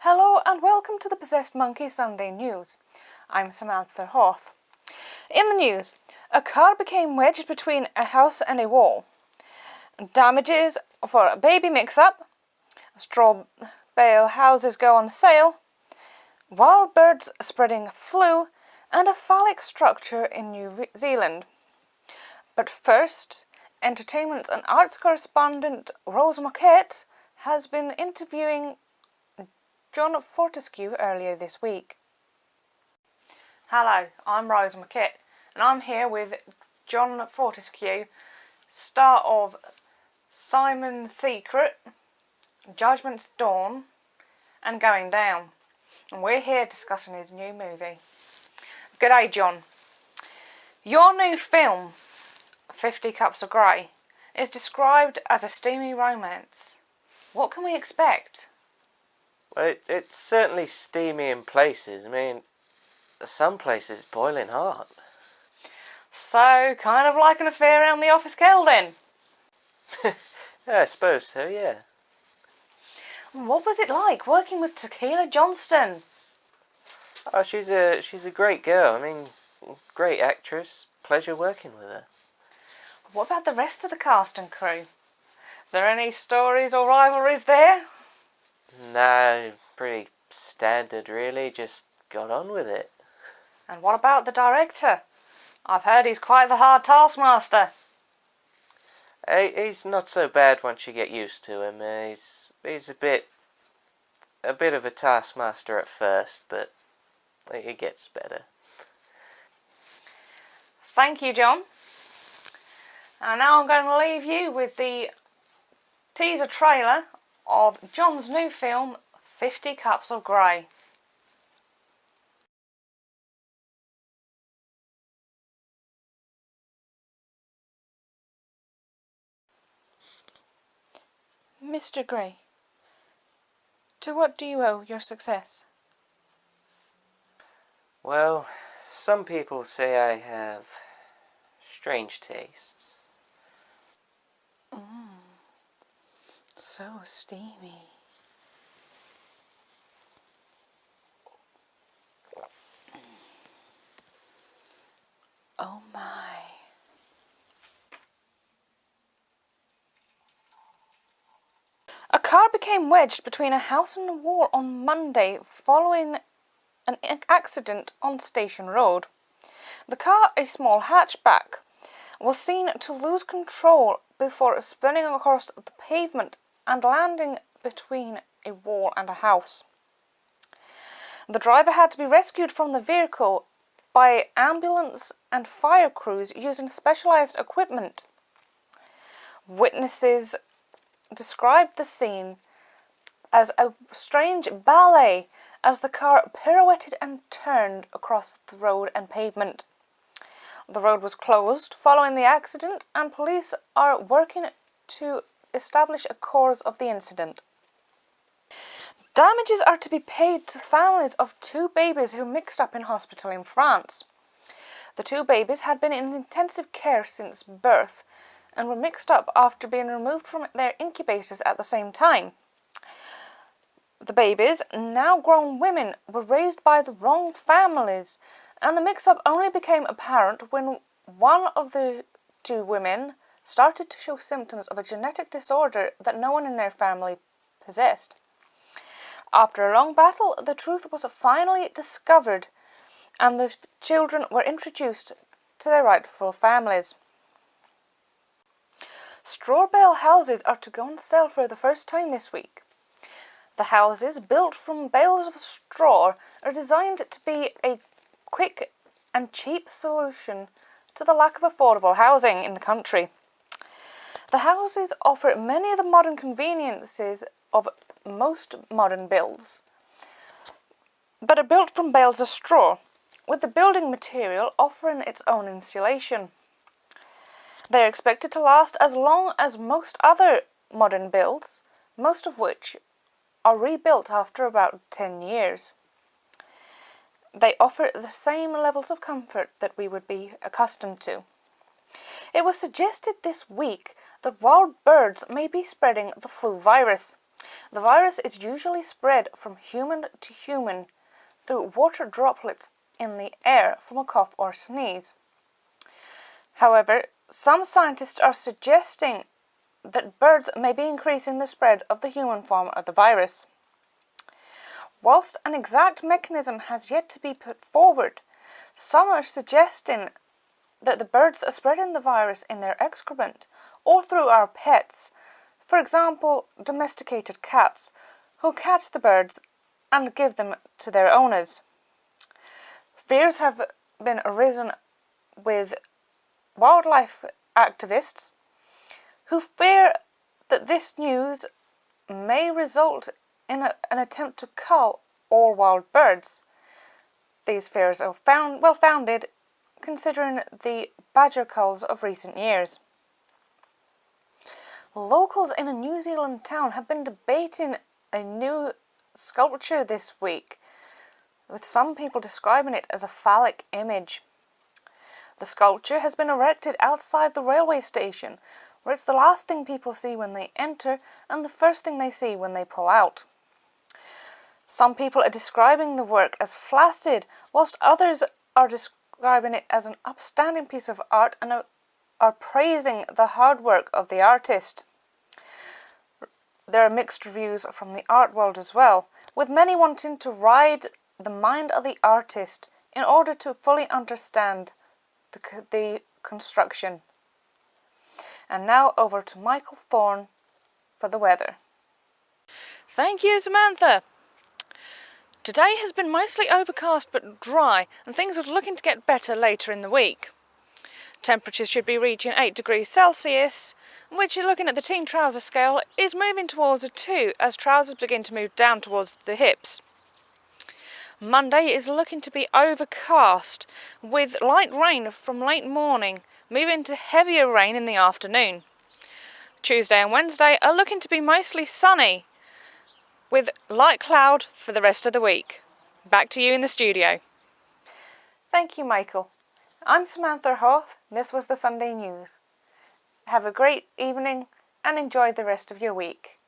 Hello and welcome to the Possessed Monkey Sunday News. I'm Samantha Hawth. In the news, a car became wedged between a house and a wall. Damages for a baby mix-up. Straw bale houses go on sale. Wild birds spreading flu. And a phallic structure in New Zealand. But first, entertainment and arts correspondent Rose Moquette has been interviewing John Fortescue earlier this week. Hello, I'm Rose Moquette and I'm here with John Fortescue, star of Simon's Secret, Judgment's Dawn and Going Down. And we're here discussing his new movie. G'day John. Your new film, 50 Cups of Grey, is described as a steamy romance. What can we expect? Well, it's certainly steamy in places. I mean, some places boiling hot. So, kind of like an affair around the office kettle then? Yeah, I suppose so, yeah. What was it like working with Tequila Johnston? Oh, she's a great girl. I mean, great actress. Pleasure working with her. What about the rest of the cast and crew? Is there any stories or rivalries there? No, pretty standard really, just got on with it. And what about the director? I've heard he's quite the hard taskmaster. He's not so bad once you get used to him. He's a bit of a taskmaster at first, but it gets better. Thank you, John. And now I'm going to leave you with the teaser trailer of John's new film, 50 Cups of Grey. Mr. Grey, to what do you owe your success? Well, some people say I have strange tastes. So steamy. Oh my. A car became wedged between a house and a wall on Monday following an accident on Station Road. The car, a small hatchback, was seen to lose control before spinning across the pavement and landing between a wall and a house. The driver had to be rescued from the vehicle by ambulance and fire crews using specialised equipment. Witnesses described the scene as a strange ballet as the car pirouetted and turned across the road and pavement. The road was closed following the accident and police are working to establish a cause of the incident. Damages are to be paid to families of two babies who mixed up in hospital in France. The two babies had been in intensive care since birth and were mixed up after being removed from their incubators at the same time. The babies, now grown women, were raised by the wrong families, and the mix-up only became apparent when one of the two women started to show symptoms of a genetic disorder that no one in their family possessed. After a long battle, the truth was finally discovered, and the children were introduced to their rightful families. Straw bale houses are to go on sale for the first time this week. The houses, built from bales of straw, are designed to be a quick and cheap solution to the lack of affordable housing in the country. The houses offer many of the modern conveniences of most modern builds, but are built from bales of straw, with the building material offering its own insulation. They are expected to last as long as most other modern builds, most of which are rebuilt after about 10 years. They offer the same levels of comfort that we would be accustomed to. It was suggested this week that wild birds may be spreading the flu virus. The virus is usually spread from human to human through water droplets in the air from a cough or sneeze. However, some scientists are suggesting that birds may be increasing the spread of the human form of the virus. Whilst an exact mechanism has yet to be put forward, some are suggesting that the birds are spreading the virus in their excrement or through our pets, for example, domesticated cats, who catch the birds and give them to their owners. Fears have been arisen with wildlife activists who fear that this news may result in an attempt to cull all wild birds. These fears are well founded, considering the badger culls of recent years. Locals in a New Zealand town have been debating a new sculpture this week, with some people describing it as a phallic image. The sculpture has been erected outside the railway station, where it's the last thing people see when they enter and the first thing they see when they pull out. Some people are describing the work as flaccid, whilst others are describing it as an upstanding piece of art and are praising the hard work of the artist. There are mixed reviews from the art world as well, with many wanting to ride the mind of the artist in order to fully understand the construction. And now over to Michael Thorne for the weather. Thank you, Samantha. Today has been mostly overcast but dry, and things are looking to get better later in the week. Temperatures should be reaching 8 degrees Celsius, which, looking at the teen trouser scale, is moving towards a 2 as trousers begin to move down towards the hips. Monday is looking to be overcast, with light rain from late morning, moving to heavier rain in the afternoon. Tuesday and Wednesday are looking to be mostly sunny, with light cloud for the rest of the week. Back to you in the studio. Thank you, Michael. I'm Samantha Hawth. This was the Sunday News. Have a great evening and enjoy the rest of your week.